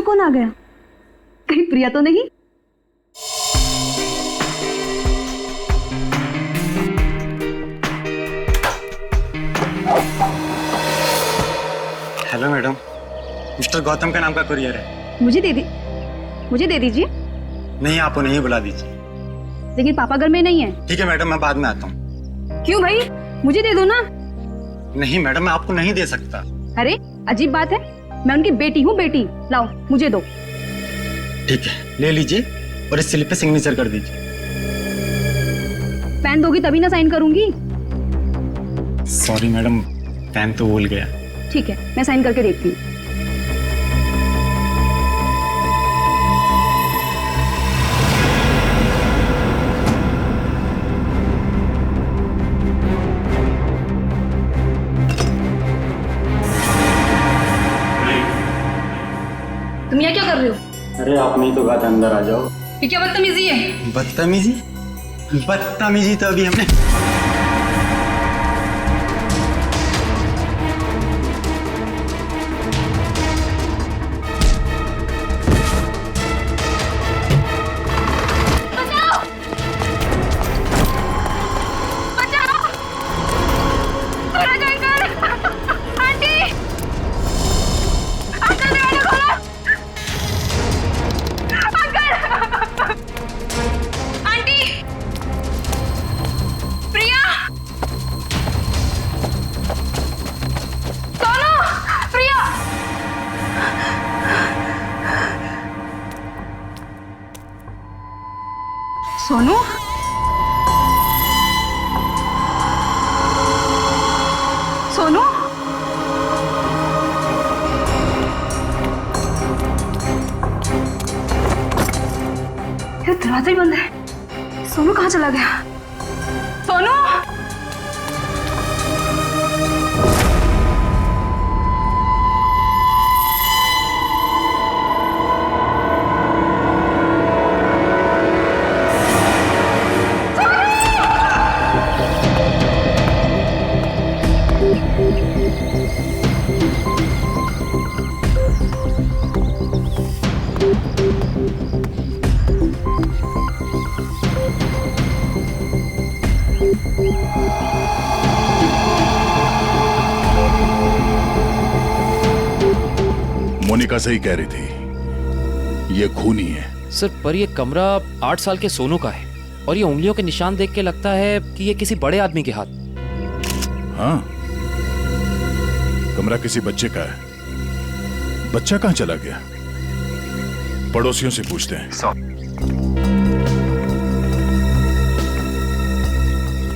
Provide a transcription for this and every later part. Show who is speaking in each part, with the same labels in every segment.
Speaker 1: कौन आ गया? कहीं प्रिया तो नहीं?
Speaker 2: हेलो मैडम, मिस्टर गौतम का नाम का कुरियर है।
Speaker 1: मुझे दे दीजिए।
Speaker 2: नहीं, आप उन्हें ही बुला दीजिए।
Speaker 1: लेकिन पापा घर में नहीं है।
Speaker 2: ठीक है मैडम, मैं बाद में आता हूँ।
Speaker 1: क्यों भाई, मुझे दे दो ना।
Speaker 2: नहीं मैडम, मैं आपको नहीं दे सकता।
Speaker 1: अरे अजीब बात है, मैं उनकी बेटी हूँ। बेटी लाओ, मुझे दो।
Speaker 2: ठीक है, ले लीजिए और इस स्लिप पे सिग्नेचर कर दीजिए।
Speaker 1: पेन दोगी तभी ना साइन करूंगी।
Speaker 2: सॉरी मैडम, पेन तो भूल गया।
Speaker 1: ठीक है, मैं साइन करके देखती हूँ। तुम यहाँ क्या कर रहे हो?
Speaker 2: अरे आप नहीं तो बात, अंदर आ जाओ।
Speaker 1: ये क्या बदतमीजी है?
Speaker 2: बदतमीजी तो अभी हमने
Speaker 1: सोनू, सोनू, ये दरवाजा ही बंद है। सोनू कहाँ चला गया? सोनू,
Speaker 3: मोनिका सही कह रही थी, ये खूनी है।
Speaker 4: सर, पर ये कमरा 8 साल के सोनू का है और ये उंगलियों के निशान देख के लगता है कि ये किसी बड़े आदमी के हाथ।
Speaker 3: हाँ, कमरा किसी बच्चे का है। बच्चा कहाँ चला गया? पड़ोसियों से पूछते हैं।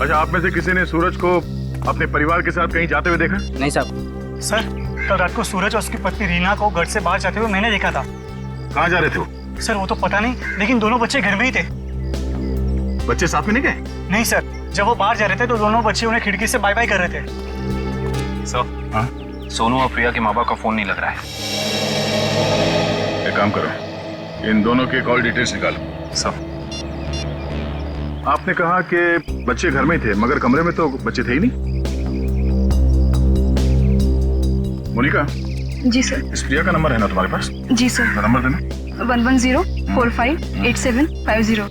Speaker 5: अच्छा, आप में से किसी ने सूरज को अपने परिवार के साथ कहीं जाते हुए देखा?
Speaker 4: नहीं साहब।
Speaker 6: सर, कल रात को सूरज और उसकी पत्नी रीना को घर से बाहर जाते हुए मैंने देखा था।
Speaker 5: कहाँ जा रहे थे वो?
Speaker 6: सर, वो तो पता नहीं, लेकिन दोनों बच्चे घर में ही थे।
Speaker 5: बच्चे साथ में नहीं गए?
Speaker 6: नहीं सर, जब वो बाहर जा रहे थे तो दोनों बच्चे उन्हें खिड़की से बाय बाय कर रहे थे।
Speaker 7: सर, हाँ? सोनू और प्रिया के माँ बाप का फोन नहीं लग रहा है।
Speaker 5: एक काम करो, इन दोनों के कॉल डिटेल्स निकालो।
Speaker 7: सर,
Speaker 5: आपने कहा कि बच्चे घर में ही थे, मगर कमरे में तो बच्चे थे ही नहीं। मोनिका।
Speaker 1: जी सर।
Speaker 5: इस प्रिया का नंबर है ना तुम्हारे पास?
Speaker 1: जी सर।
Speaker 5: नंबर देना।
Speaker 1: 110458750।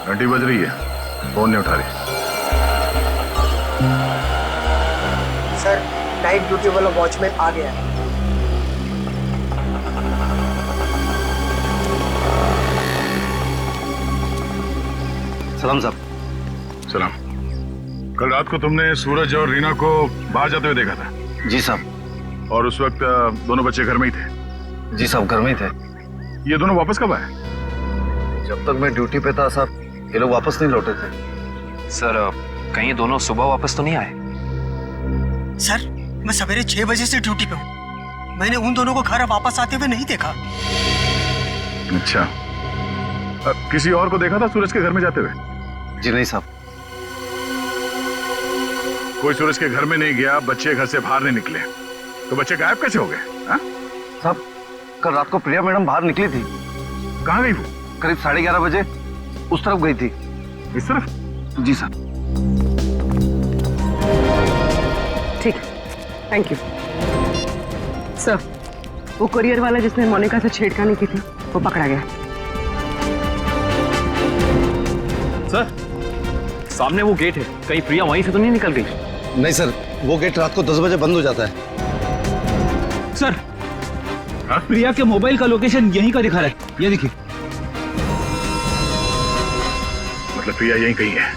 Speaker 5: घंटी बज रही है, फोन नहीं उठा रही।
Speaker 8: सर, नाइट ड्यूटी वाला वॉचमैन आ गया है।
Speaker 7: सलाम साहब।
Speaker 5: सलाम। कल रात को तुमने सूरज और रीना को बाहर जाते हुए देखा था?
Speaker 7: जी साहब।
Speaker 5: और उस वक्त दोनों बच्चे घर में ही थे?
Speaker 7: जी साहब, घर में ही थे।
Speaker 5: ये दोनों वापस कब आए?
Speaker 7: जब तक मैं ड्यूटी पे था साहब, ये लोग वापस नहीं लौटे थे। सर, कहीं ये दोनों सुबह वापस तो नहीं आए?
Speaker 8: सर, मैं सवेरे 6 बजे से ड्यूटी पे हूँ। मैंने उन दोनों को घर वापस आते हुए नहीं देखा।
Speaker 5: अच्छा, किसी और को देखा था सूरज के घर में जाते हुए?
Speaker 7: जी नहीं साहब।
Speaker 5: कोई सूरज के घर में नहीं गया, बच्चे घर से बाहर नहीं निकले, तो बच्चे गायब कैसे हो गए?
Speaker 7: साहब, कल रात को प्रिया मैडम बाहर निकली थी।
Speaker 5: कहाँ गई वो?
Speaker 7: करीब 11:30 बजे उस तरफ गई थी।
Speaker 5: इस तरफ?
Speaker 7: जी साहब।
Speaker 9: ठीक है, थैंक यू सर। वो कुरियर वाला जिसने मोनिका से छेड़खानी की थी वो पकड़ा गया।
Speaker 7: सर, सामने वो गेट है, कहीं प्रिया वहीं से तो नहीं निकल गई?
Speaker 10: नहीं सर, वो गेट रात को 10 बजे बंद हो जाता है।
Speaker 6: सर, प्रिया के मोबाइल का लोकेशन यहीं का दिखा रहा है, ये देखिए।
Speaker 5: मतलब प्रिया यहीं कहीं है।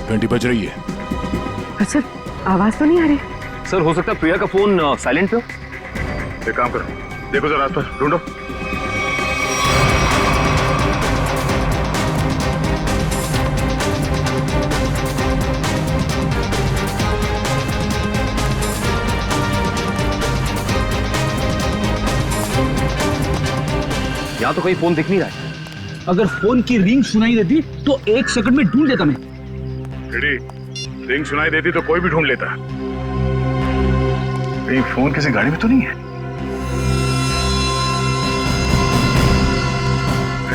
Speaker 3: घंटी बज रही है।
Speaker 9: सर, आवाज तो नहीं आ रही।
Speaker 7: सर, हो सकता है प्रिया का फोन साइलेंट पे हो।
Speaker 5: एक काम करो, देखो जरा आसपास ढूंढो।
Speaker 7: यहाँ तो कहीं फोन दिख नहीं रहा है।
Speaker 6: अगर फोन की रिंग सुनाई देती तो 1 सेकंड में ढूंढ लेता मैं।
Speaker 5: रिंग सुनाई देती तो कोई भी ढूंढ लेता। कहीं फोन किसी गाड़ी में तो नहीं है?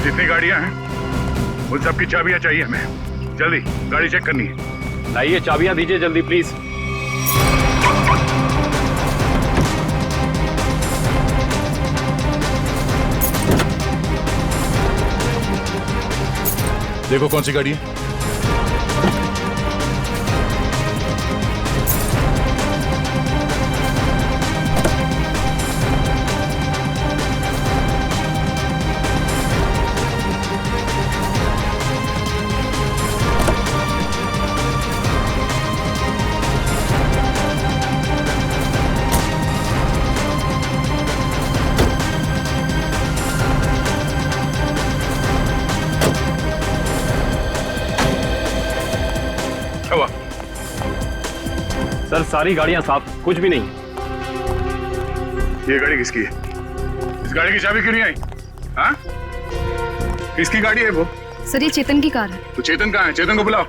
Speaker 5: जितनी गाड़ियां हैं उन सब की चाबियां चाहिए हमें। जल्दी गाड़ी चेक करनी है।
Speaker 7: लाइए चाबियां दीजिए जल्दी प्लीज।
Speaker 3: देखो कौन सी गाड़ी है।
Speaker 7: सर, सारी गाड़ियां साफ, कुछ भी नहीं।
Speaker 5: ये गाड़ी किसकी है? इस गाड़ी की चाबी क्यों नहीं आई? हाँ? किसकी गाड़ी है वो?
Speaker 1: सर, ये चेतन की कार है।
Speaker 5: तो चेतन कहाँ है? चेतन को बुलाओ।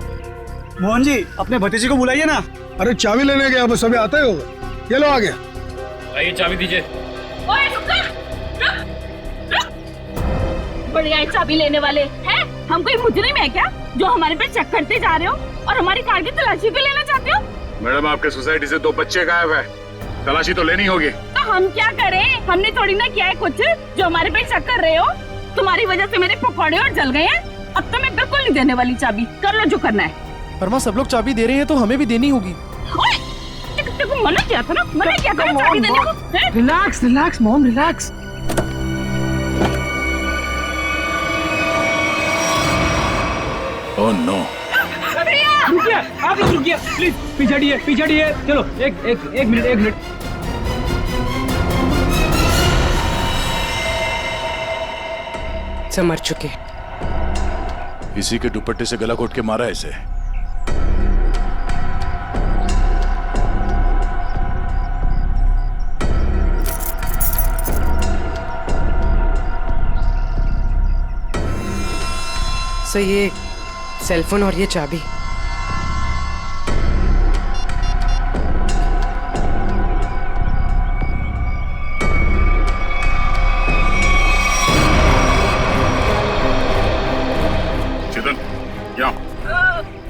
Speaker 8: मोहन जी, अपने भतीजे को बुलाइए ना।
Speaker 10: अरे चाबी लेने गया, बस अभी आता ही होगा। ये लो आ गया।
Speaker 7: लाइए चाबी दीजिए।
Speaker 11: ओए रुक जा, रुक। बढ़िया है चाबी लेने वाले हैं। हम कोई मुजरिम है क्या जो हमारे पे चेक करते जा रहे हो और हमारी कार की तलाशी भी लेना चाहते हो?
Speaker 5: मैडम, आपके सोसाइटी से 2 बच्चे गायब है, तलाशी तो लेनी होगी।
Speaker 11: तो हम क्या करें? हमने थोड़ी ना किया है कुछ जो हमारे पे शक कर रहे हो। तुम्हारी वजह से मेरे पकौड़े और जल गए हैं। अब तो मैं बिल्कुल नहीं देने वाली चाबी। कर लो जो करना है।
Speaker 4: पर माँ, सब लोग चाबी दे रहे हैं तो हमें भी देनी होगी।
Speaker 11: तेको मना किया था ना, मना किया था ना चाबी देने को।
Speaker 4: Relax relax mom, relax.
Speaker 3: Oh no.
Speaker 6: रुकिए, आप लोग रुकिए प्लीज। पीछे हटिए। चलो एक मिनट।
Speaker 9: सब मर चुके।
Speaker 3: इसी के दुपट्टे से गला घोट के मारा इसे।
Speaker 9: सर, ये सेलफोन और ये चाबी।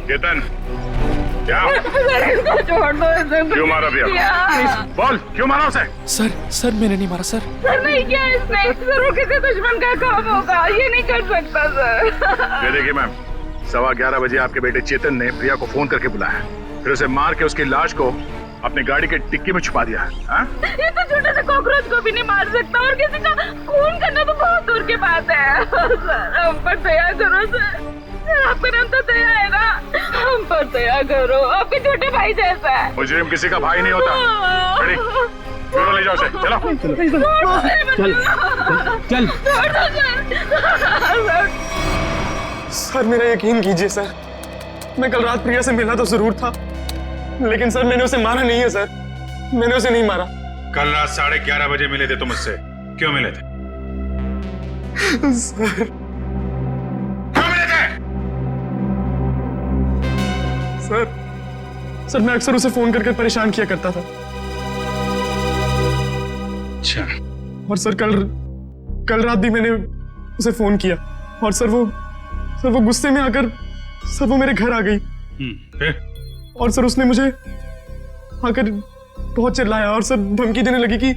Speaker 5: चेतन, क्या? क्यों मारा भैया? बोल, क्यों मारा उसे?
Speaker 4: सर मैंने नहीं मारा सर।
Speaker 11: सर नहीं किया इसने। जरूर किसी दुश्मन का काम होगा, ये नहीं कर सकता सर।
Speaker 5: ये देखिए मैम, 11:15 बजे आपके बेटे चेतन ने प्रिया को फोन करके बुलाया, फिर उसे मार के उसकी लाश को अपनी गाड़ी के डिक्की में छुपा दिया।
Speaker 11: ये तो छोटे से कॉकरोच को भी नहीं मार सकता और किसी का खून करना तो बहुत दूर की बात है। सर, हम पर दया करो सर। आपका नाम तो दया है ना, हम पर दया करो। आपके छोटे भाई जैसा है।
Speaker 5: मुजरिम किसी का भाई नहीं होता। रेडी? चलो ले जाओ उसे, चलो।
Speaker 8: सर, मेरा यकीन कीजिए सर, मैं कल रात प्रिया से मिला तो जरूर था, लेकिन सर मैंने उसे मारा नहीं है सर। मैंने उसे नहीं मारा।
Speaker 5: कल रात 11:30 बजे मिले थे तुम मुझसे, क्यों मिले थे?
Speaker 8: सर,
Speaker 5: क्यों मिले थे?
Speaker 8: सर मैं अक्सर उसे फोन करके परेशान किया करता था।
Speaker 5: अच्छा।
Speaker 8: और सर कल रात भी मैंने उसे फोन किया और सर वो गुस्से में आकर सर वो मेरे घर आ गई।
Speaker 5: फिर
Speaker 8: और सर उसने मुझे आकर बहुत चिल्लाया और सर धमकी देने लगी कि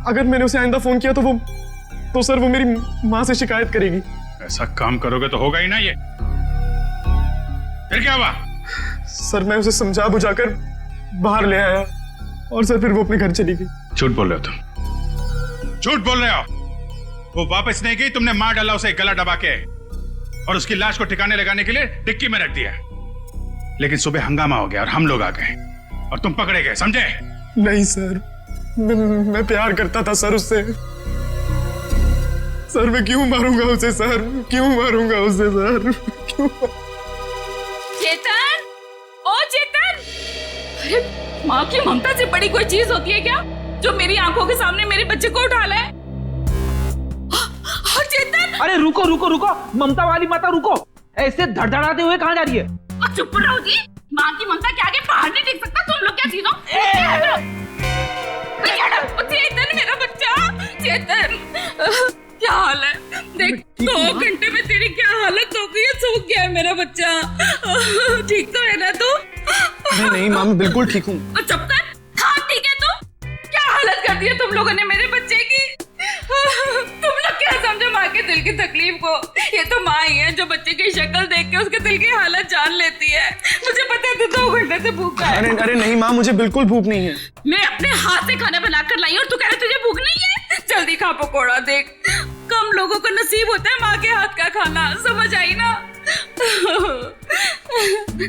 Speaker 8: अगर मैंने उसे आइंदा फोन किया तो सर वो मेरी माँ से शिकायत करेगी।
Speaker 5: ऐसा काम करोगे तो होगा ही ना ये। फिर क्या हुआ?
Speaker 8: सर मैं उसे समझा बुझाकर बाहर ले आया और सर फिर वो अपने घर चली गई।
Speaker 5: झूठ बोल रहे हो तुम, झूठ बोल रहे हो। वो वापस नहीं गई, तुमने मार डाला उसे गला दबा के और उसकी लाश को ठिकाने लगाने के लिए डिक्की में रख दिया। लेकिन सुबह हंगामा हो गया और हम लोग आ गए और तुम पकड़े गए, समझे?
Speaker 8: नहीं सर, मैं प्यार करता था सर उससे। सर मैं क्यों मारूंगा उसे सर, क्यों मारूंगा उसे सर, क्यों?
Speaker 11: चेतन, ओ चेतन! अरे माँ की ममता से बड़ी कोई चीज होती है क्या जो मेरी आंखों के सामने मेरे बच्चे को उठा ले? चेतन!
Speaker 6: अरे रुको रुको रुको, ममता वाली माता रुको, ऐसे धड़धड़ाते हुए कहाँ जा रही है?
Speaker 11: चुप रहो जी, माँ की ममता के आगे पहाड़ नहीं टिक सकता। तुम लोग क्या चीजों? चेतन मेरा बच्चा, चेतन क्या हाल है? देख 2 घंटे में तेरी क्या हालत हो गई है, सूख गया है मेरा बच्चा। ठीक तो है ना तू?
Speaker 8: नहीं माँ, बिल्कुल ठीक हूँ।
Speaker 11: चुप कर। हाँ ठीक है तू? क्या हालत कर दी है तुम लोगों ने मेरे बच्चे की? तुम लोग क्या समझो माँ के दिल की तकलीफ को? ये तो माँ ही है जो बच्चे की शक्ल देख के उसके दिल की हालत जान लेती है। मुझे पता है तू 2 घंटे से भूखा है।
Speaker 8: अरे नहीं माँ, मुझे बिल्कुल भूख नहीं है।
Speaker 11: मैं अपने हाथ से खाना बनाकर लाई और तू कह रहा तुझे भूख नहीं है? जल्दी खा पकोड़ा। देख कम लोगों को नसीब होता है माँ के हाथ का खाना, समझ आई ना?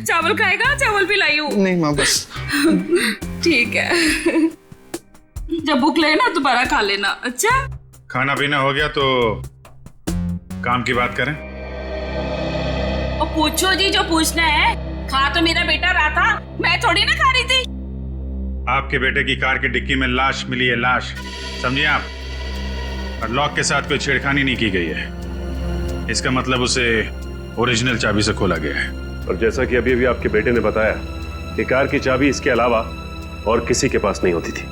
Speaker 11: चावल खाएगा? चावल भी लाई हूँ।
Speaker 8: नहीं माँ बस।
Speaker 11: ठीक है, जब भूख लगे ना दोबारा खा लेना। अच्छा
Speaker 5: खाना पीना हो गया तो काम की बात करें।
Speaker 11: और पूछो जी जो पूछना है। खा तो मेरा बेटा रहा था, मैं थोड़ी ना खा रही थी।
Speaker 5: आपके बेटे की कार की डिक्की में लाश मिली है, लाश, समझिए आप। और लॉक के साथ कोई छेड़खानी नहीं की गई है। इसका मतलब उसे ओरिजिनल चाबी से खोला गया है।
Speaker 12: और जैसा कि अभी आपके बेटे ने बताया कि कार की चाबी इसके अलावा और किसी के पास नहीं होती थी।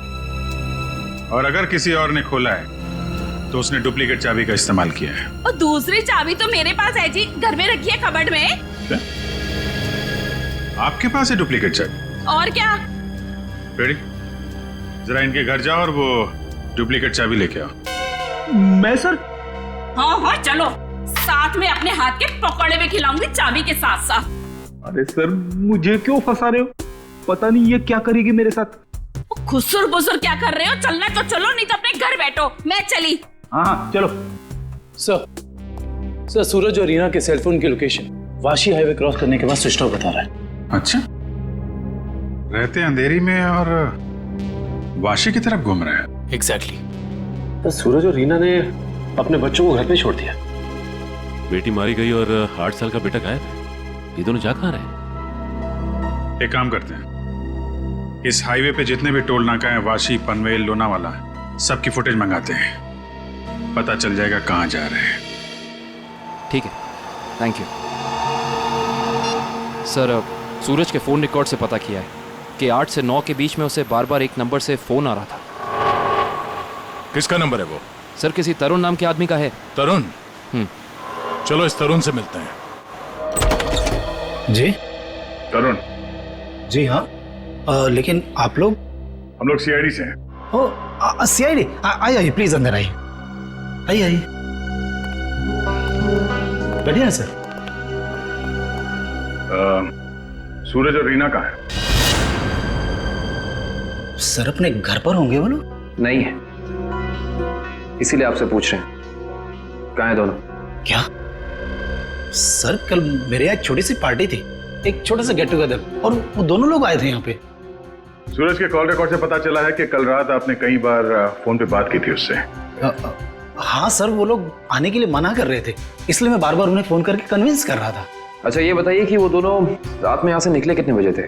Speaker 5: और अगर किसी और ने खोला है तो उसने डुप्लीकेट चाबी का इस्तेमाल किया है।
Speaker 11: और दूसरी चाबी तो मेरे पास है जी, घर में रखी है कबर्ड में।
Speaker 5: क्या? आपके पास है डुप्लीकेट चाबी?
Speaker 11: और क्या?
Speaker 5: बेटी जरा इनके घर जाओ और वो डुप्लीकेट चाबी लेके आओ।
Speaker 6: मैं सर?
Speaker 11: हाँ चलो, साथ में अपने हाथ के पकौड़े भी खिलाऊंगी चाबी के साथ साथ।
Speaker 6: अरे सर मुझे क्यों फंसा रहे हो? पता नहीं ये क्या करेगी मेरे साथ।
Speaker 11: खुसुर बुसुर क्या कर रहे हो? चलना तो चलो, नहीं तो अपने घर बैठो। मैं चली।
Speaker 6: हाँ चलो।
Speaker 10: सर सूरज और रीना के सेलफोन की लोकेशन वाशी हाईवे क्रॉस करने के बाद स्विच ऑफ बता रहा है।
Speaker 5: अच्छा, रहते अंधेरी में और वाशी की तरफ घूम रहे हैं।
Speaker 10: एग्जैक्टली। तो सूरज और रीना ने अपने बच्चों को घर पे छोड़ दिया।
Speaker 3: बेटी मारी गई और 8 साल का बेटा गायब है। ये दोनों जा कहाँ रहे?
Speaker 5: एक काम करते हैं, इस हाईवे पे जितने भी टोल नाका हैं, वाशी, पनवेल, लोनावाला, सबकी फुटेज मंगाते हैं। पता चल जाएगा कहाँ जा रहे हैं।
Speaker 4: ठीक है, थैंक यू सर। सूरज के फोन रिकॉर्ड से पता किया है कि 8 से 9 के बीच में उसे बार बार एक नंबर से फोन आ रहा था।
Speaker 3: किसका नंबर है वो?
Speaker 4: सर किसी तरुण नाम के आदमी का है।
Speaker 3: तरुण? चलो इस तरुण से मिलते हैं।
Speaker 10: जी
Speaker 5: तरुण?
Speaker 10: जी हाँ, लेकिन आप लोग?
Speaker 5: हम लोग सीआईडी से हैं।
Speaker 10: ओ सीआईडी? आइए प्लीज अंदर आइए। आइए बढ़िया है सर।
Speaker 5: सूरज और रीना कहाँ है?
Speaker 10: सर अपने घर पर होंगे वो लोग?
Speaker 7: नहीं है, इसीलिए आपसे पूछ रहे हैं। कहाँ हैं दोनों?
Speaker 10: क्या सर, कल मेरे यहाँ एक छोटी सी पार्टी थी, एक छोटा सा गेट टुगेदर, और वो दोनों लोग आए थे यहाँ पे।
Speaker 5: सूरज के कॉल रिकॉर्ड से पता चला है कि कल रात आपने कई बार फोन पे बात की थी उससे।
Speaker 10: हाँ सर, वो लोग आने के लिए मना कर रहे थे, इसलिए मैं बार बार उन्हें फोन करके कन्विंस कर रहा था।
Speaker 7: अच्छा ये बताइए कि वो दोनों रात में यहाँ से निकले कितने बजे थे?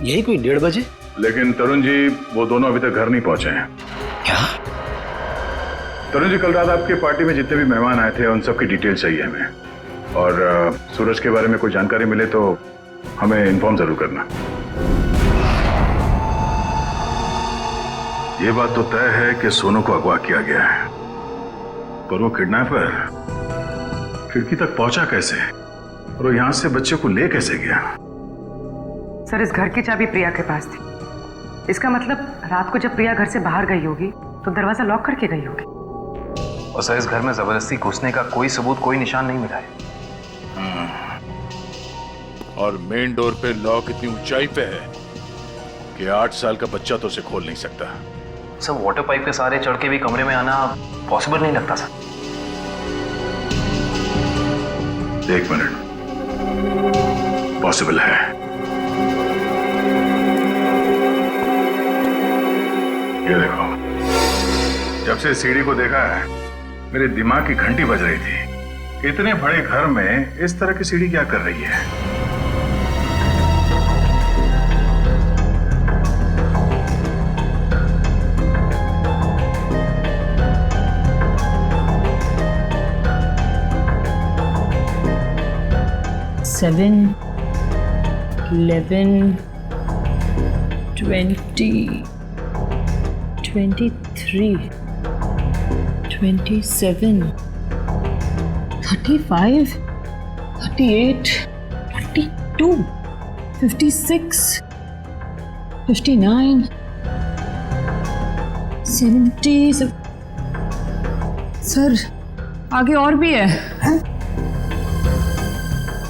Speaker 10: यही कोई 1:30 बजे।
Speaker 5: लेकिन तरुण जी, वो दोनों अभी तक घर नहीं पहुंचे हैं।
Speaker 10: क्या?
Speaker 5: तरुण जी, कल रात आपके पार्टी में जितने भी मेहमान आए थे उन सबकी डिटेल चाहिए हमें। और सूरज के बारे में कोई जानकारी मिले तो हमें इन्फॉर्म जरूर करना। ये बात तो तय है कि सोनू को अगवा किया गया है, पर वो किडनैपर खिड़की तक पहुंचा कैसे और वो यहां से बच्चे को ले कैसे गया?
Speaker 9: सर इस घर की चाबी प्रिया के पास थी। इसका मतलब रात को जब प्रिया घर से बाहर गई होगी तो दरवाजा लॉक करके गई होगी।
Speaker 7: और सर इस घर में जबरदस्ती घुसने का कोई सबूत, कोई निशान नहीं मिला है।
Speaker 13: और मेन डोर पे लॉक इतनी ऊंचाई पे है कि 8 साल का बच्चा तो उसे खोल नहीं सकता।
Speaker 7: सर वाटर पाइप के सहारे चढ़ के भी कमरे में आना पॉसिबल नहीं लगता सर।
Speaker 5: 1 मिनट, पॉसिबल है। ये देखो, जब से सीढ़ी को देखा है मेरे दिमाग की घंटी बज रही थी। इतने बड़े घर में इस तरह की सीढ़ी क्या कर रही है?
Speaker 11: Seven, 11, 20, 23, 27, 35, 38, 42, 56, 59, 70। सर आगे और भी है।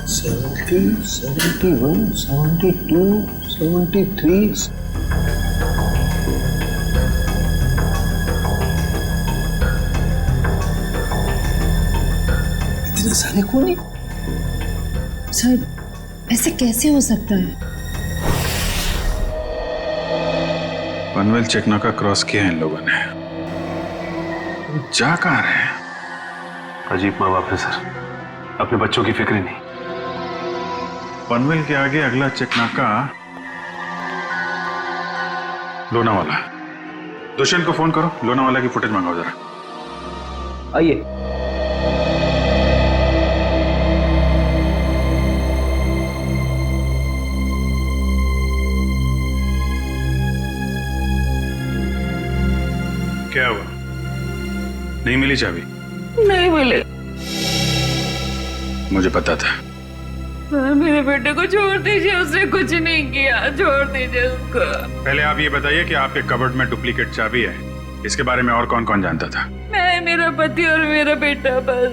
Speaker 10: 70, 71, 72, 73। इतने सारे कोने?
Speaker 11: सर ऐसे कैसे हो सकता है?
Speaker 5: पनवेल चेकनाका क्रॉस किया है इन लोगों ने। जा कहां रहे हैं?
Speaker 7: अजीब माँ बाप है सर, अपने बच्चों की फिक्र नहीं।
Speaker 5: पनवेल के आगे अगला चेकनाका लोनावाला। दुष्यंत को फोन करो, लोनावाला की फुटेज मंगाओ जरा।
Speaker 6: आइए।
Speaker 5: क्या हुआ? नहीं मिली चाबी?
Speaker 11: नहीं मिले।
Speaker 5: मुझे पता था।
Speaker 11: सर मेरे बेटे को छोड़ दीजिए, उसने कुछ नहीं किया, छोड़ दीजिए उसको।
Speaker 5: पहले आप ये बताइए कि आपके कबर्ड में डुप्लीकेट चाबी है, इसके बारे में और कौन कौन जानता था?
Speaker 11: मैं, मेरा पति और मेरा बेटा बस।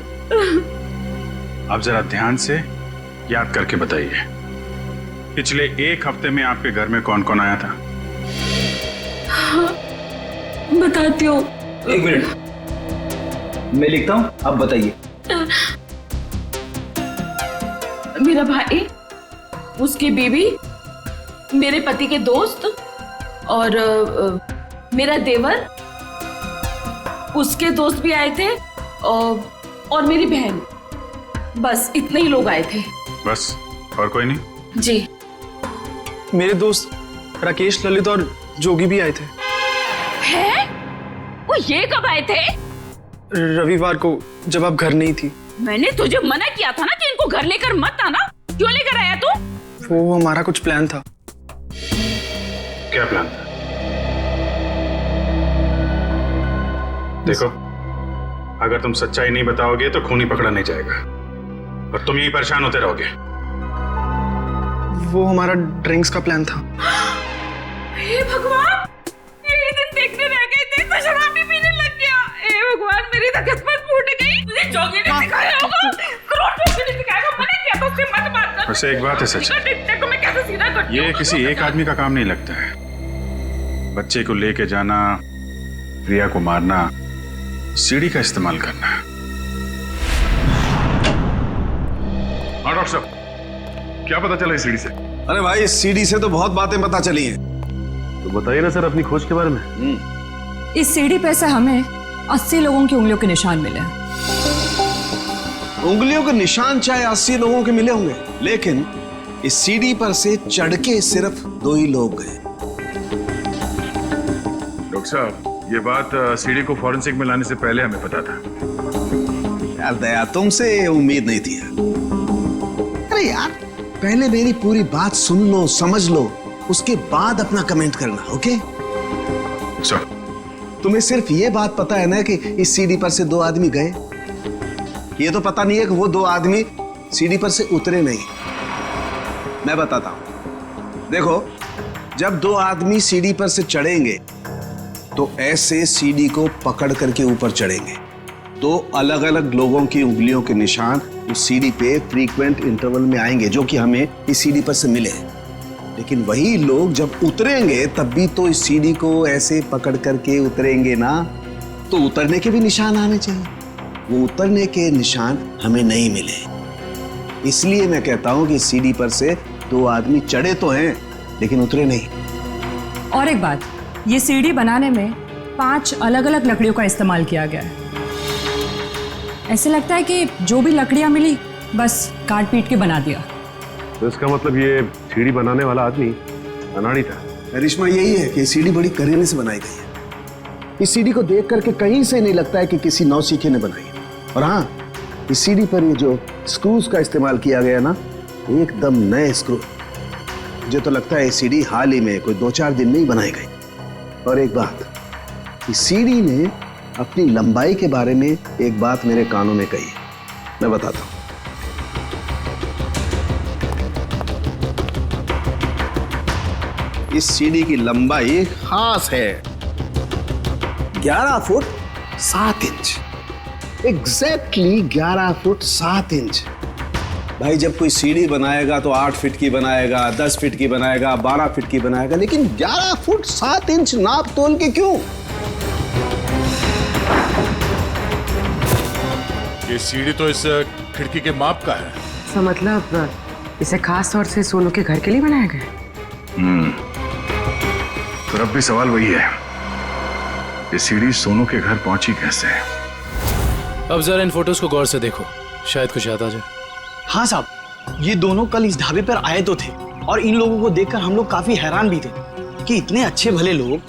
Speaker 5: आप जरा ध्यान से याद करके बताइए, पिछले 1 हफ्ते में आपके घर में कौन कौन आया था?
Speaker 11: बताती हूँ।
Speaker 10: 1 मिनट, मैं लिखता हूँ, आप बताइए।
Speaker 11: मेरा भाई, उसकी बीवी, मेरे पति के दोस्त और मेरा देवर, उसके दोस्त भी आए थे और मेरी बहन। बस इतने ही लोग आए थे।
Speaker 5: बस, और कोई नहीं?
Speaker 11: जी।
Speaker 8: मेरे दोस्त राकेश, ललित और जोगी भी आए थे।
Speaker 11: हैं? वो ये कब आए थे?
Speaker 8: रविवार को, जब आप घर नहीं थी।
Speaker 11: मैंने तुझे मना किया था ना कि इनको घर लेकर मत आना। क्यों लेकर आया तू?
Speaker 8: वो हमारा कुछ प्लान था।
Speaker 5: क्या प्लान था? देखो, अगर तुम सच्चाई नहीं बताओगे तो खूनी पकड़ा नहीं जाएगा और तुम यही परेशान होते रहोगे।
Speaker 8: वो हमारा ड्रिंक्स का प्लान था।
Speaker 11: हे भगवान, यही दिन देखने रह गए थे तो शराब भी पीने लग गया। हे भगवान, मेरी तो किस्मत फूट गई। मुझे जोगी ने सिखाया होगा, करोड़पति ने सिखाया होगा। मैंने किया तो उससे मत बात कर।
Speaker 5: वैसे एक बात है सच,
Speaker 11: देखो मैं कैसे सीधा करती हूँ।
Speaker 5: ये किसी एक आदमी का काम नहीं लगता है। बच्चे को लेके जाना, प्रिया को मारना, सीढ़ी का इस्तेमाल करना। हाँ डॉक्टर साहब, क्या पता चला इस सीढ़ी से?
Speaker 10: अरे भाई, इस सीढ़ी से तो बहुत बातें पता चली हैं।
Speaker 12: तो बताइए ना सर अपनी खोज के बारे में।
Speaker 11: इस सीढ़ी पे से हमें 80 लोगों की उंगलियों के निशान मिले।
Speaker 10: उंगलियों के निशान चाहे 80 लोगों के मिले होंगे, लेकिन इस सीढ़ी पर से चढ़ के सिर्फ 2 ही लोग गए।
Speaker 5: डॉक्टर साहब, ये बात सीढ़ी को फॉरेंसिक में लाने से पहले हमें पता था।
Speaker 10: यार दया, तुमसे उम्मीद नहीं थी। अरे यार, पहले मेरी पूरी बात सुन लो, समझ लो, उसके बाद अपना कमेंट करना, ओके? तुम्हें सिर्फ ये बात पता है ना कि इस सीढ़ी पर से 2 आदमी गए, ये तो पता नहीं है कि वो दो आदमी सीढ़ी पर से उतरे नहीं। मैं बताता हूं, देखो, जब दो आदमी सीढ़ी पर से चढ़ेंगे तो ऐसे सीढ़ी को पकड़ करके ऊपर चढ़ेंगे। दो अलग अलग लोगों की उंगलियों के निशान उस सीढ़ी पे फ्रीक्वेंट इंटरवल में आएंगे, जो कि हमें इस सीढ़ी पर से मिले। लेकिन वही लोग जब उतरेंगे तब भी तो इस सीढ़ी को ऐसे पकड़ करके उतरेंगे ना, तो उतरने के भी निशान आने चाहिए। वो उतरने के निशान हमें नहीं मिले। इसलिए मैं कहता हूं कि सीढ़ी पर से दो आदमी चढ़े तो हैं लेकिन उतरे नहीं।
Speaker 14: और एक बात, ये सीढ़ी बनाने में 5 अलग अलग लकड़ियों का इस्तेमाल किया गया है। ऐसे लगता है कि जो भी लकड़ियां मिली बस काट पीट के बना दिया।
Speaker 12: तो इसका मतलब ये सीढ़ी बनाने वाला आदमी अनाड़ी था।
Speaker 10: करिश्मा यही है कि सीढ़ी बड़ी करीने से बनाई गई है। इस सीढ़ी को देख करके कहीं से नहीं लगता है कि किसी नौसीखे ने बनाई है। और हाँ, इस सीढ़ी पर ये जो स्क्रूज का इस्तेमाल किया गया ना, एकदम नए स्क्रू। मुझे तो लगता है ये सीढ़ी हाल ही में कोई 2-4 दिन में ही बनाई गई। और एक बात, इस सीढ़ी ने अपनी लंबाई के बारे में एक बात मेरे कानों में कही है, मैं बताता हूं। इस सीढ़ी की लंबाई खास है 11 foot 7 inch. Exactly 11 foot 7 inch. भाई जब कोई सीढ़ी बनाएगा तो 8 फीट की बनाएगा, 10 फीट की बनाएगा, 12 फीट की बनाएगा, लेकिन 11 फुट 7 इंच नाप तोल के क्यों?
Speaker 13: ये सीढ़ी तो इस खिड़की के माप का है।
Speaker 9: तो मतलब इसे खास तौर से सोनू के घर के लिए बनाया गया?
Speaker 5: तो अब भी सवाल वही है, ये सीढ़ी सोनू के घर पहुंची कैसे?
Speaker 6: अब जरा इन फोटोज को गौर से देखो, शायद कुछ याद आ जाए।
Speaker 2: हाँ साहब, ये दोनों कल इस ढाबे पर आए तो थे और इन लोगों को देखकर हम लोग काफी हैरान भी थे कि इतने अच्छे भले लोग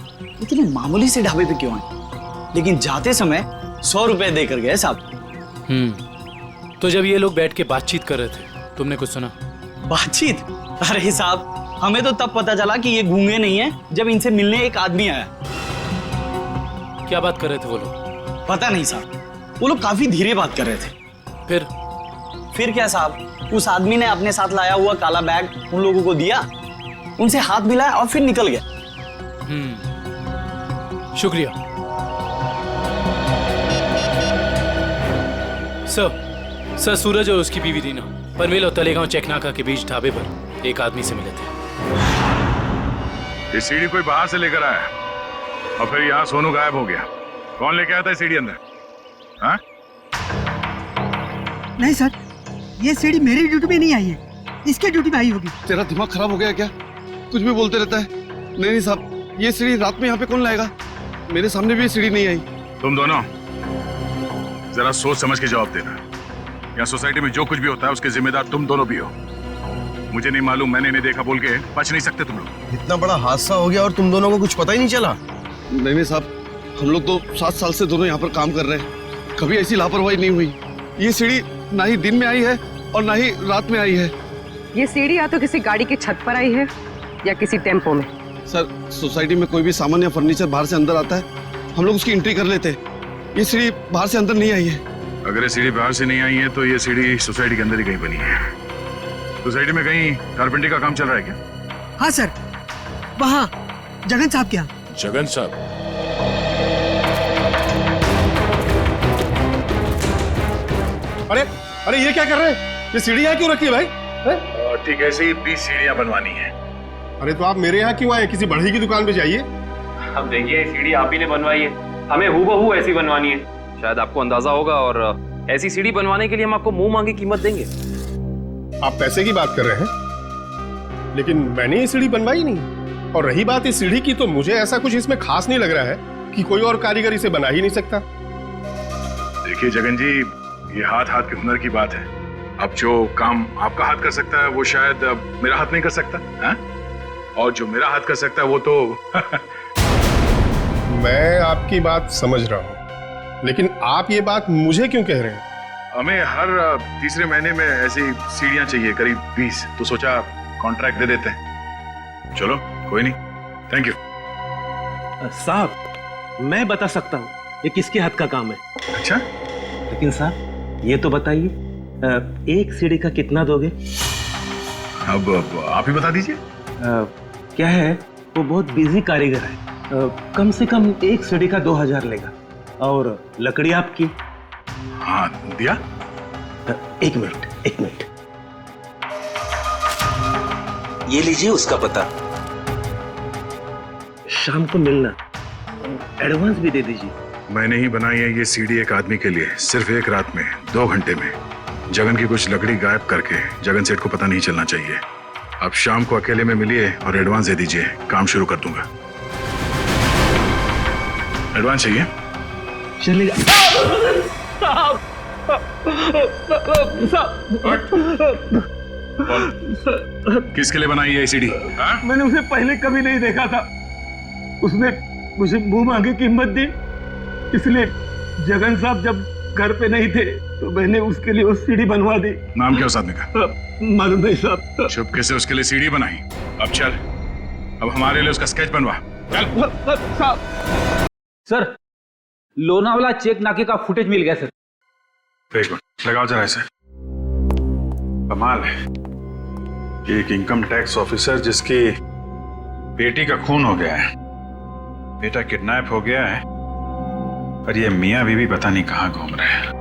Speaker 2: इतने मामूली से ढाबे पे क्यों आए, लेकिन जाते समय 100 रुपए देकर गए साहब।
Speaker 6: तो जब ये लोग बैठ के बातचीत कर रहे थे, तुमने कुछ सुना?
Speaker 2: बातचीत? अरे साहब, हमें तो तब पता चला कि ये गूंगे नहीं है जब इनसे मिलने एक आदमी आया।
Speaker 6: क्या बात कर रहे थे वो लोग?
Speaker 2: पता नहीं साहब, वो लोग काफी धीरे बात कर रहे थे। फिर क्या साहब, उस आदमी ने अपने साथ लाया हुआ काला बैग उन लोगों को दिया, उनसे हाथ मिलाया और फिर निकल गया।
Speaker 6: शुक्रिया सर। सूरज और उसकी बीवी रीना पनवेल और तलेगांव चेकनाका के बीच ढाबे पर एक आदमी से मिले थे।
Speaker 5: ये सीढ़ी कोई बाहर से लेकर आया और फिर यहाँ सोनू गायब हो गया। कौन लेके आया था सीढ़ी अंदर? हाँ?
Speaker 15: नहीं सर, ये सीढ़ी मेरी ड्यूटी में नहीं आई है, इसके ड्यूटी में आई होगी।
Speaker 8: तेरा दिमाग खराब हो गया क्या? कुछ भी बोलते रहता है। नहीं साहब, ये सीढ़ी रात में यहाँ पे कौन लाएगा? मेरे सामने भी ये सीढ़ी नहीं आई।
Speaker 5: तुम दोनों जरा सोच समझ के जवाब देना। यहाँ सोसाइटी में जो कुछ भी होता है उसके जिम्मेदार तुम दोनों भी हो। मुझे नहीं मालूम, मैंने नहीं देखा बोल के बच नहीं सकते तुम लोग।
Speaker 8: इतना बड़ा हादसा हो गया और तुम दोनों को कुछ पता ही नहीं चला? नहीं साहब, हम लोग तो 7 साल से दोनों यहाँ पर काम कर रहे हैं, कभी ऐसी लापरवाही नहीं हुई। ये सीढ़ी ना ही दिन में आई है और ना ही रात में आई है।
Speaker 9: ये सीढ़ी या तो किसी गाड़ी की छत पर आई है या किसी टेम्पो में।
Speaker 8: सर, सोसाइटी में कोई भी सामान या फर्नीचर बाहर से अंदर आता है, हम लोग उसकी एंट्री कर लेते हैं। ये सीढ़ी बाहर से अंदर नहीं आई है।
Speaker 5: अगर ये सीढ़ी बाहर से नहीं आई है तो ये सीढ़ी सोसाइटी के अंदर ही कहीं बनी है। सोसाइटी में कहीं कारपेंटरी का काम चल रहा है क्या?
Speaker 15: हाँ सर, वहाँ जगन साहब के यहाँ।
Speaker 13: जगन साहब?
Speaker 8: अरे ये क्या कर रहे हैं? ये सीढ़ी यहाँ क्यों रखी है भाई?
Speaker 5: ठीक है, ऐसे ही 20 सीढ़ियां बनवानी है।
Speaker 8: अरे तो आप मेरे यहाँ क्यों आए? किसी बढ़ई की दुकान पे जाइए।
Speaker 4: अब देखिए, सीढ़ी आप ही ने बनवाई है, हमें हूबहू ऐसी बनवानी है। शायद आपको अंदाजा होगा, और ऐसी सीढ़ी बनवाने के लिए हम आपको मुंह मांगी कीमत देंगे।
Speaker 8: आप पैसे की बात कर रहे हैं, लेकिन मैंने ये सीढ़ी बनवाई नहीं। और रही बात इस सीढ़ी की, तो मुझे ऐसा कुछ इसमें खास नहीं लग रहा है कि कोई और कारीगर इसे बना ही नहीं सकता।
Speaker 5: देखिए जगन जी, ये हाथ हाथ के हुनर की बात है। अब जो काम आपका हाथ कर सकता है वो शायद मेरा हाथ नहीं कर सकता है? और जो मेरा हाथ कर सकता है वो तो
Speaker 8: मैं आपकी बात समझ रहा हूँ, लेकिन आप ये बात मुझे क्यों कह रहे हैं?
Speaker 5: हमें हर तीसरे महीने में ऐसी सीढ़ियां चाहिए, करीब 20, तो सोचा कॉन्ट्रैक्ट दे देते हैं। चलो कोई नहीं, थैंक यू।
Speaker 2: साहब, मैं बता सकता हूँ ये किसके हाथ का काम है।
Speaker 5: अच्छा?
Speaker 2: लेकिन साहब,
Speaker 16: ये तो बताइए, एक सीढ़ी का कितना दोगे?
Speaker 5: अब आप ही बता दीजिए।
Speaker 16: क्या है, वो बहुत बिजी कारीगर है, कम से कम एक सीढ़ी का 2000 लेगा। और लकड़ी आपकी?
Speaker 5: हाँ, दिया।
Speaker 16: एक मिनट, ये लीजिए उसका पता। शाम को मिलना, एडवांस भी दे दीजिए।
Speaker 5: मैंने ही बनाई है ये सीढ़ी एक आदमी के लिए, सिर्फ एक रात में, 2 घंटे में। जगन की कुछ लकड़ी गायब करके जगन सेठ को पता नहीं चलना चाहिए। अब शाम को अकेले में मिलिए और एडवांस दे दीजिए, काम शुरू कर दूंगा। एडवांस चाहिए?
Speaker 16: चलेगा।
Speaker 5: किसके लिए बनाई है सीढ़ी?
Speaker 16: मैंने उसे पहले कभी नहीं देखा था, उसने मुझे मुंह मांगी कीमत दी, इसलिए जगन साहब जब घर पे नहीं थे तो मैंने उसके लिए वो सीढ़ी बनवा दी।
Speaker 5: नाम क्या उस आदमी का?
Speaker 16: मालूम नहीं साहब।
Speaker 5: चुपके से उसके लिए सीढ़ी बनाई। अब चल, अब हमारे लिए उसका स्केच बनवा। चल।
Speaker 17: सर, लोनावाला चेक नाके का फुटेज मिल गया सर।
Speaker 5: एक मिनट लगाओ जरा इसे। कमाल है, एक इनकम टैक्स ऑफिसर जिसकी बेटी का खून हो गया है, बेटा किडनैप हो गया है, और ये मियां बीवी पता नहीं कहां घूम रहे हैं।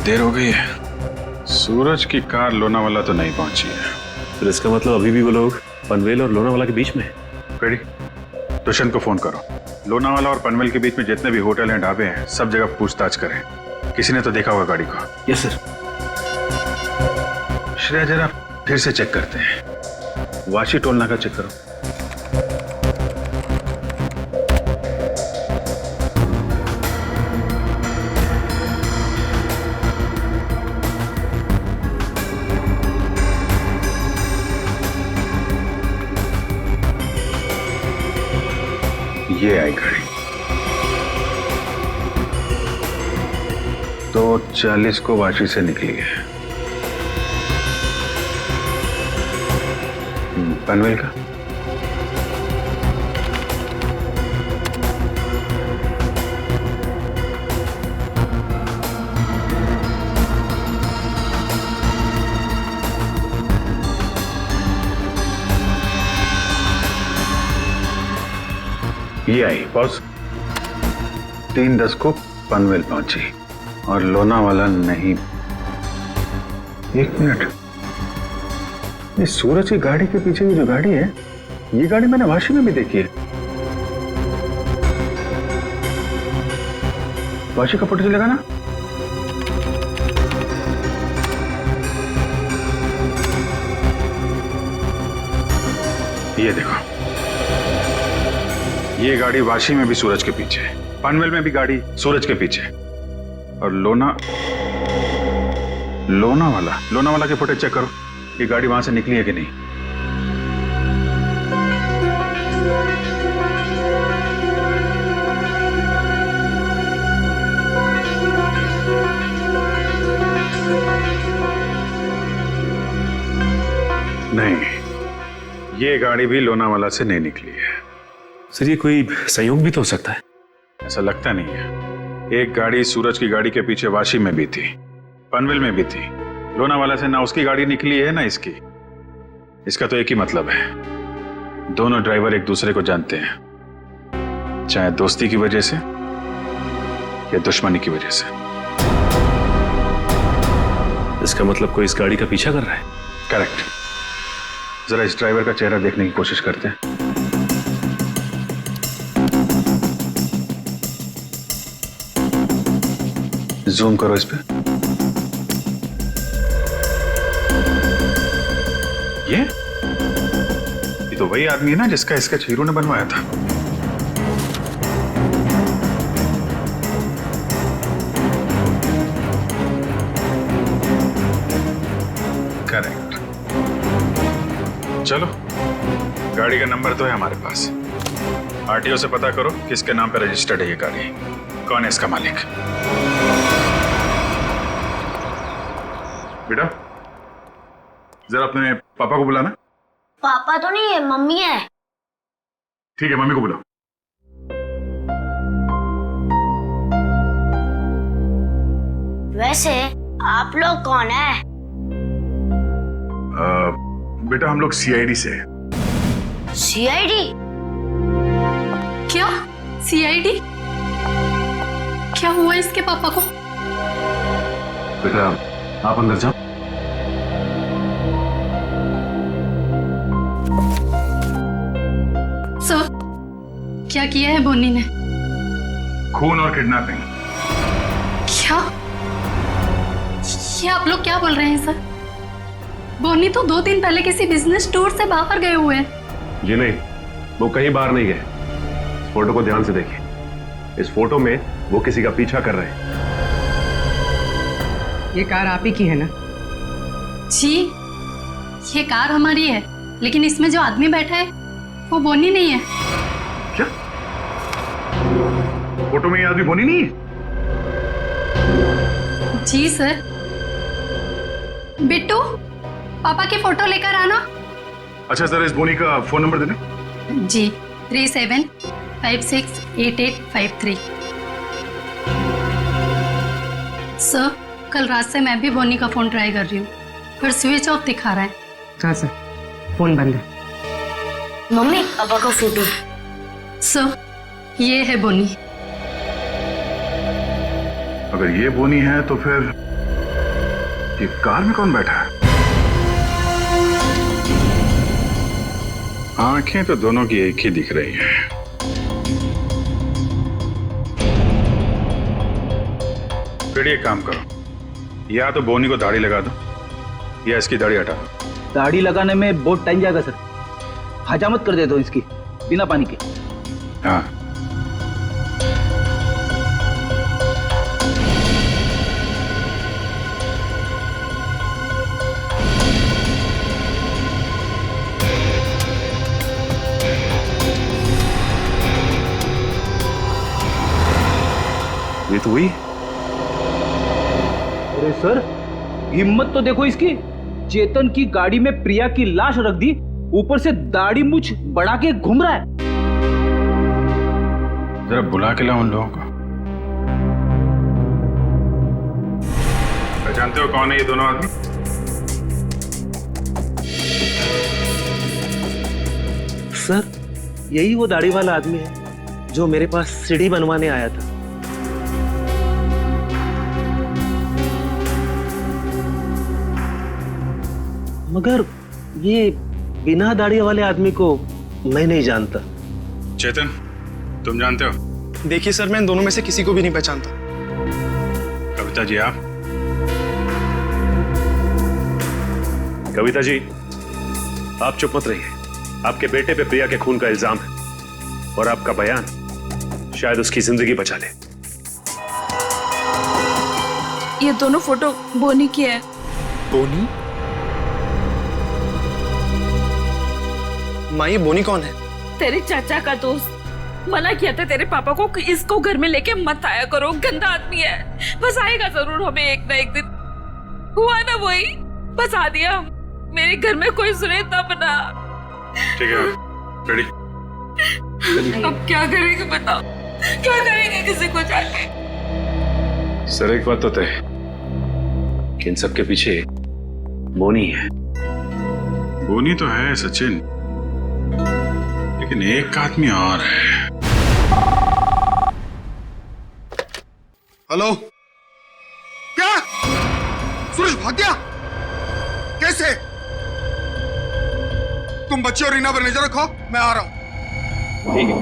Speaker 5: देर हो गई है, सूरज की कार लोनावाला तो नहीं पहुंची है।
Speaker 3: फिर इसका मतलब अभी भी वो लोग पनवेल और लोनावाला के बीच में है।
Speaker 5: रेडी, दुष्यंत को फोन करो। लोनावाला और पनवेल के बीच में जितने भी होटल हैं, ढाबे हैं, सब जगह पूछताछ करें। किसी ने तो देखा होगा गाड़ी को।
Speaker 16: Yes sir.
Speaker 5: श्रेया, जरा फिर से चेक करते हैं। वाशी टोल नाका चेक करो। ये आई गाड़ी 2:40 को वाशी से निकली है। पनवेल का ये आई बॉस, 3:10 को पनवेल पहुंची और लोनावाला नहीं। 1 मिनट, ये सूरज की गाड़ी के पीछे की जो गाड़ी है, ये गाड़ी मैंने वाशी में भी देखी है। वाशी का फोटो चलेगा ना? ये देखो, ये गाड़ी वाशी में भी सूरज के पीछे, पनवेल में भी गाड़ी सूरज के पीछे, और लोनावाला के फुटेज चेक करो, ये गाड़ी वहां से निकली है कि नहीं। नहीं, ये गाड़ी भी लोनावाला से नहीं निकली है।
Speaker 3: सर, ये कोई संयोग भी तो हो सकता है।
Speaker 5: ऐसा लगता नहीं है। एक गाड़ी सूरज की गाड़ी के पीछे वाशी में भी थी, पनवेल में भी थी। लोनावाला से ना उसकी गाड़ी निकली है ना इसकी। इसका तो एक ही मतलब है, दोनों ड्राइवर एक दूसरे को जानते हैं, चाहे दोस्ती की वजह से या दुश्मनी की वजह से।
Speaker 3: इसका मतलब कोई इस गाड़ी का पीछा कर रहा है।
Speaker 5: करेक्ट। जरा इस ड्राइवर का चेहरा देखने की कोशिश करते हैं। जूम करो इस पे। ये तो वही आदमी है ना जिसका स्केच हीरो ने बनवाया था। करेक्ट। चलो, गाड़ी का नंबर तो है हमारे पास। आरटीओ से पता करो किसके नाम पे रजिस्टर्ड है ये गाड़ी, कौन है इसका मालिक। बेटा, जरा अपने पापा को बुलाना।
Speaker 18: पापा तो नहीं है, मम्मी है।
Speaker 5: ठीक है, मम्मी को बुलाओ।
Speaker 18: वैसे आप लोग कौन है?
Speaker 5: बेटा, हम लोग सीआईडी से हैं।
Speaker 18: सीआईडी?
Speaker 19: क्या सीआईडी? क्या हुआ इसके पापा को?
Speaker 5: बेटा, आप अंदर जाओ।
Speaker 19: सर, क्या किया है बोनी ने?
Speaker 5: खून और किडनैपिंग।
Speaker 19: क्या? ये आप लोग क्या बोल रहे हैं सर? बोनी तो 2 दिन पहले किसी बिजनेस टूर से बाहर गए हुए हैं।
Speaker 12: जी नहीं, वो कहीं बाहर नहीं गए। इस फोटो को ध्यान से देखिए। इस फोटो में वो किसी का पीछा कर रहे हैं।
Speaker 9: ये कार आप ही की है ना?
Speaker 19: जी, ये कार हमारी है, लेकिन इसमें जो आदमी बैठा है वो बोनी नहीं है।
Speaker 5: क्या? फोटो में ये आदमी बोनी नहीं है?
Speaker 19: जी सर। बिट्टू, पापा की फोटो लेकर आना।
Speaker 5: अच्छा, जरा इस बोनी का फोन नंबर देना।
Speaker 19: जी, 37568853। सर, कल रात से मैं भी बोनी का फोन ट्राई कर रही हूँ, पर स्विच ऑफ दिखा रहा है।
Speaker 9: हाँ सर, फोन बंद है।
Speaker 18: मम्मी, पापा का फोटो।
Speaker 19: सर, ये है बोनी।
Speaker 5: अगर ये बोनी है तो फिर ये कार में कौन बैठा है? आंखें तो दोनों की एक ही दिख रही हैं। फिर एक काम करो, या तो बोनी को दाढ़ी लगा दो या इसकी दाढ़ी हटा दो।
Speaker 17: दाढ़ी लगाने में बहुत टाइम जाएगा सर, हजामत कर दे दो इसकी बिना पानी के।
Speaker 5: हाँ,
Speaker 12: ये तो हुई।
Speaker 17: अरे सर, हिम्मत तो देखो इसकी। चेतन की गाड़ी में प्रिया की लाश रख दी, ऊपर से दाढ़ी मूछ बढ़ा के घूम रहा है।
Speaker 5: जरा बुला के लाओ उन लोगों को। जानते हो कौन है ये दोनों आदमी?
Speaker 20: सर, यही वो दाढ़ी वाला आदमी है जो मेरे पास सीढ़ी बनवाने आया था। मगर ये बिना दाढ़ी वाले आदमी को मैं नहीं जानता।
Speaker 5: चेतन, तुम जानते हो?
Speaker 21: देखिए सर, मैं इन दोनों में से किसी को भी नहीं पहचानता।
Speaker 5: कविता जी, आप?
Speaker 12: कविता जी, आप चुप मत रहिए। आपके बेटे पे प्रिया के खून का इल्जाम है और आपका बयान शायद उसकी जिंदगी बचा ले।
Speaker 11: ये दोनों फोटो बोनी की है।
Speaker 21: बोनी? माँ, ये बोनी कौन है?
Speaker 11: तेरे चाचा का दोस्त। मना किया था तेरे पापा को कि इसको घर में लेके मत आया करो, गंदा आदमी है। बस आएगा जरूर हमें एक ना एक दिन। हुआ ना वही, बस आ दिया। मेरे घर में कोई सुने तब ना।
Speaker 5: ठीक है, रेडी?
Speaker 11: अब क्या करेंगे बताओ, क्या करेंगे किसी को जाके?
Speaker 12: सर, एक बात तो तय है कि इन सबके पीछे बोनी है।
Speaker 5: बोनी तो है सचिन, लेकिन एक आदमी और है।
Speaker 8: हेलो, क्या सूरज भाग गया? कैसे? तुम बच्चे और रीना पर नजर रखो, मैं आ रहा हूं।
Speaker 4: ठीक है।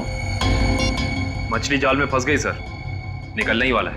Speaker 4: मछली जाल में फंस गई सर, निकलने ही वाला है।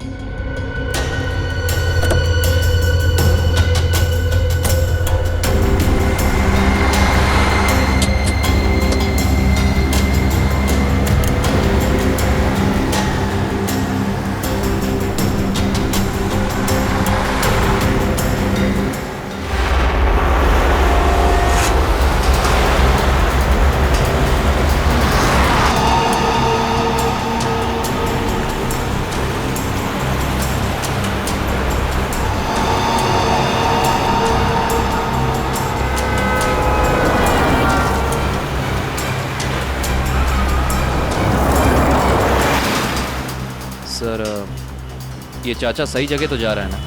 Speaker 1: ये चाचा सही जगह तो जा रहा है ना?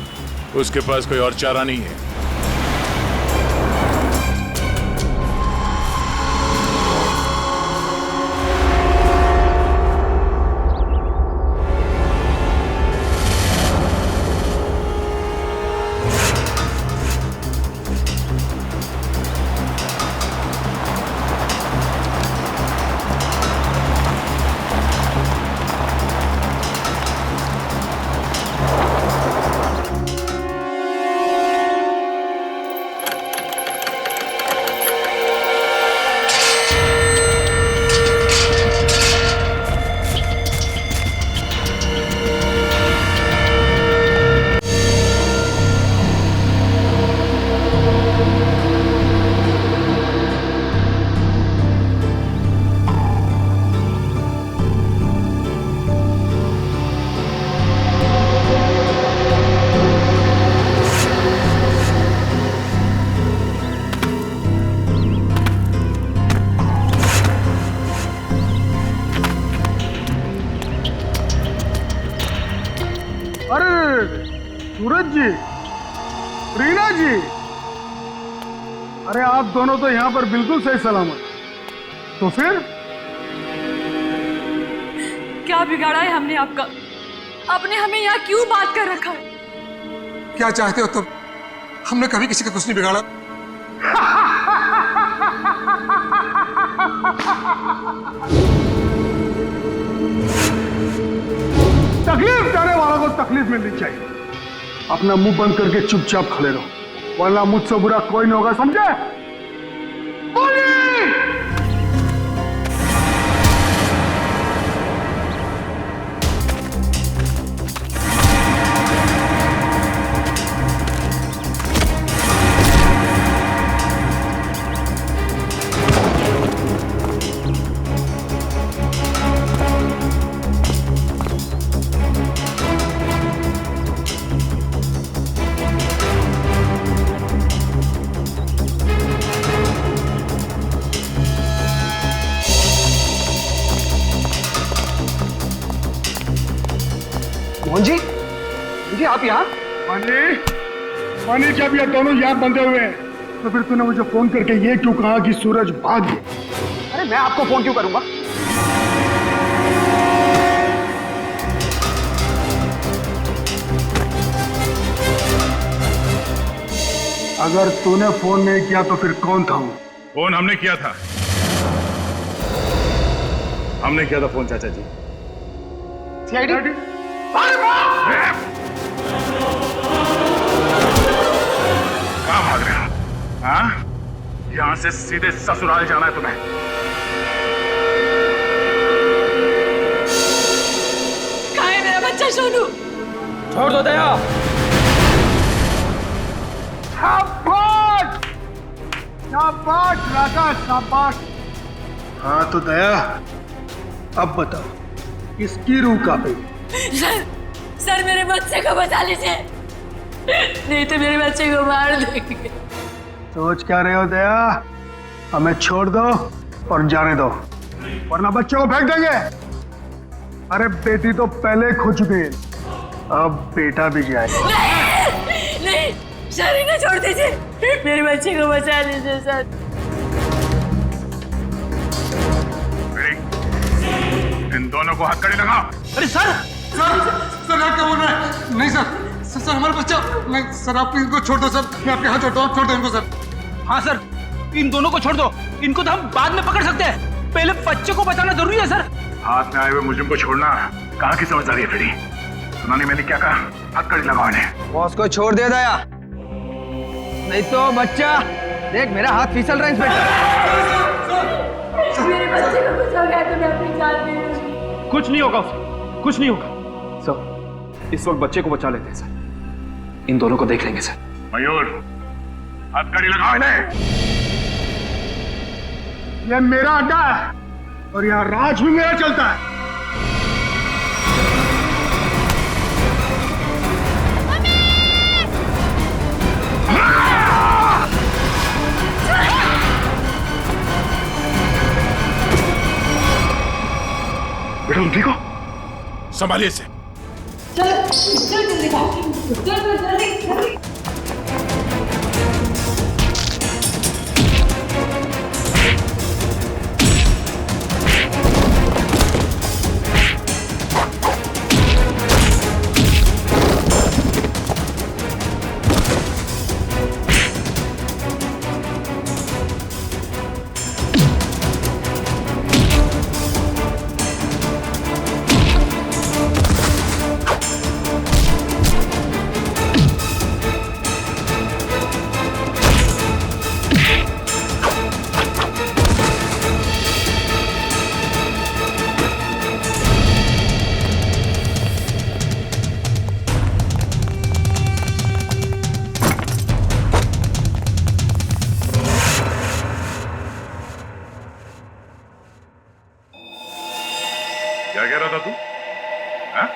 Speaker 13: उसके पास कोई और चारा नहीं है।
Speaker 16: सूरज जी, रीना जी, अरे आप दोनों तो यहाँ पर बिल्कुल सही सलामत। तो फिर
Speaker 14: क्या बिगाड़ा है हमने आपका? आपने हमें यहाँ क्यों बात कर रखा है?
Speaker 22: क्या चाहते हो तुम? हमने कभी किसी का कुछ नहीं बिगाड़ा।
Speaker 16: तकलीफ देने वालों को तकलीफ मिलनी चाहिए। अपना मुंह बंद करके चुपचाप खड़े रहो, वरना मुझसे बुरा कोई नहीं होगा, समझे? बोलिए। मोहन जी, जी आप यहाँ? मानी जब ये दोनों यहाँ बंधे हुए हैं, तो फिर तूने मुझे फोन करके ये क्यों कहा कि सूरज भाग गया?
Speaker 2: अरे मैं आपको फोन क्यों करूंगा?
Speaker 16: अगर तूने फोन नहीं किया तो फिर कौन था वो?
Speaker 5: फोन हमने किया था। हमने किया था फोन चाचा जी।
Speaker 16: सीआईडी?
Speaker 5: कहाँ भाग रहे हो? हाँ? यहां से सीधे ससुराल जाना है तुम्हें।
Speaker 14: कहाँ है मेरा बच्चा सोनू?
Speaker 17: छोड़ दो दया।
Speaker 16: शाबाश! शाबाश राजा, शाबाश। हाँ तो दया, अब बताओ किसकी रूह कांपे?
Speaker 14: सर मेरे बच्चे को बचा लीजिए, नहीं तो मेरे बच्चे को मार देंगे।
Speaker 16: सोच क्या रहे हो दया? हमें छोड़ दो और जाने दो, वरना बच्चों को फेंक देंगे। अरे बेटी तो पहले खो चुकी है, अब बेटा भी जाए।
Speaker 14: नहीं सर, इन्हें छोड़ दीजिए, मेरे बच्चे को बचा लीजिए सर।
Speaker 5: इन दोनों को हथकड़ी लगाओ।
Speaker 17: अरे सर
Speaker 22: आप क्या बोल रहे हैं? नहीं सर हमारा बच्चा नहीं सर, आप इनको छोड़ दो सर, मैं आपके हाथ छोड़ता हूँ, छोड़ दो इनको सर।
Speaker 17: हाँ सर, इन दोनों को छोड़ दो, इनको तो हम बाद में पकड़ सकते हैं, पहले बच्चे को बचाना जरूरी है सर।
Speaker 5: हाथ में आए हुए मुजरिम को छोड़ना कहाँ की समझदारी है फ्रेडी? सुना नहीं मैंने क्या कहा? हथकड़ी लगाओ इन्हें।
Speaker 17: बॉस को छोड़ दे दया, नहीं तो बच्चा देख मेरा हाथ फिसल रहा है इंस्पेक्टर।
Speaker 14: मेरे बच्चे को कुछ हो गया तो मैं अपनी जान दे दूंगी।
Speaker 17: कुछ नहीं होगा उसे, कुछ नहीं होगा सर। इस वक्त बच्चे को बचा लेते हैं सर, इन दोनों को देख लेंगे सर।
Speaker 5: मयूर, हथकड़ी लगाओ इन्हें।
Speaker 16: ये मेरा अड्डा है और यहाँ राज भी मेरा चलता है।
Speaker 5: बेटा तुम ठीक हो?
Speaker 13: संभालिए इसे।
Speaker 14: चलो
Speaker 13: क्या कह रहा था तू? हाँ?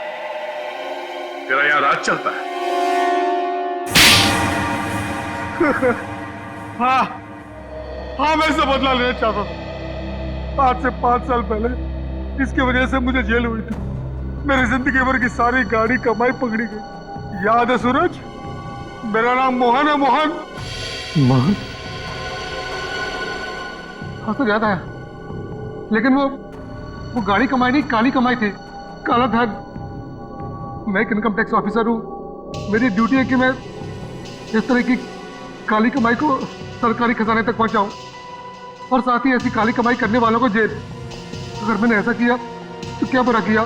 Speaker 13: तेरा यहाँ राज चलता है?
Speaker 16: हाँ हाँ, मैं इससे बदला लेना चाहता था। आज से 5 साल पहले इसकी वजह से मुझे जेल हुई थी। मेरी जिंदगी भर की सारी गाड़ी कमाई पकड़ी गई। याद है सूरज? मेरा नाम मोहन है, मोहन। मोहन? हाँ तो याद आया, लेकिन वो गाड़ी कमाई नहीं, काली कमाई थी। काला धन। मैं एक इनकम टैक्स ऑफिसर हूँ। मेरी ड्यूटी है कि मैं इस तरह की काली कमाई को सरकारी खजाने तक पहुंचाऊं और साथ ही ऐसी काली कमाई करने वालों को जेल। अगर मैंने ऐसा किया तो क्या बुरा किया?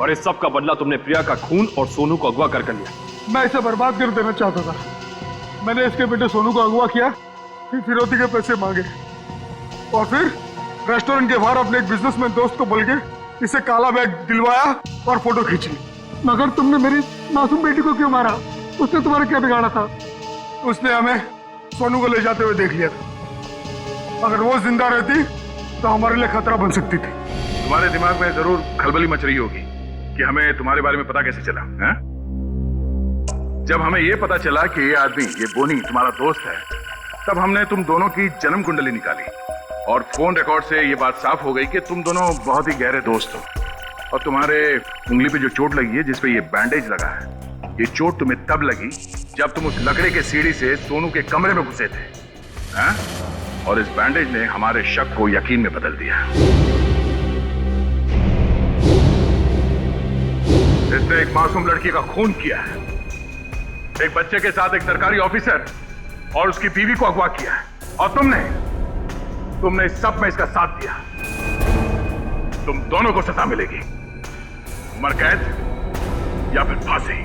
Speaker 4: और इस सब का बदला तुमने प्रिया का खून और सोनू को अगवा कर लिया।
Speaker 16: मैं इसे बर्बाद कर देना चाहता था। मैंने इसके बेटे सोनू को अगवा किया, फिर फिरौती के पैसे मांगे और फिर रेस्टोरेंट के बाहर अपने एक बिजनेसमैन दोस्त को बोल के इसे काला बैग दिलवाया और फोटो खींची। मगर तुमने मेरी मासूम बेटी को क्यों मारा? उसने तुम्हारा क्या बिगाड़ा था? उसने हमें सोनू को ले जाते हुए देख लिया था। अगर वो जिंदा रहती तो हमारे लिए खतरा बन सकती थी।
Speaker 13: तुम्हारे दिमाग में जरूर खलबली मच रही होगी कि हमें तुम्हारे बारे में पता कैसे चला है? जब हमें ये पता चला कि ये आदमी, ये बोनी तुम्हारा दोस्त है, तब हमने तुम दोनों की जन्म कुंडली निकाली और फोन रिकॉर्ड से ये बात साफ हो गई कि तुम दोनों बहुत ही गहरे दोस्त हो। और तुम्हारे उंगली पे जो चोट लगी है, जिसपे ये बैंडेज लगा है, ये चोट तुम्हें तब लगी जब तुम उस लकड़े के सीढ़ी से सोनू के कमरे में घुसे थे, हैं? और इस बैंडेज ने हमारे शक को यकीन में बदल दिया। इसने एक मासूम लड़की का खून किया है, एक बच्चे के साथ एक सरकारी ऑफिसर और उसकी बीवी को अगवा किया है, और तुमने इस सब में इसका साथ दिया। तुम दोनों को सजा मिलेगी, उम्र कैद या फिर फांसी।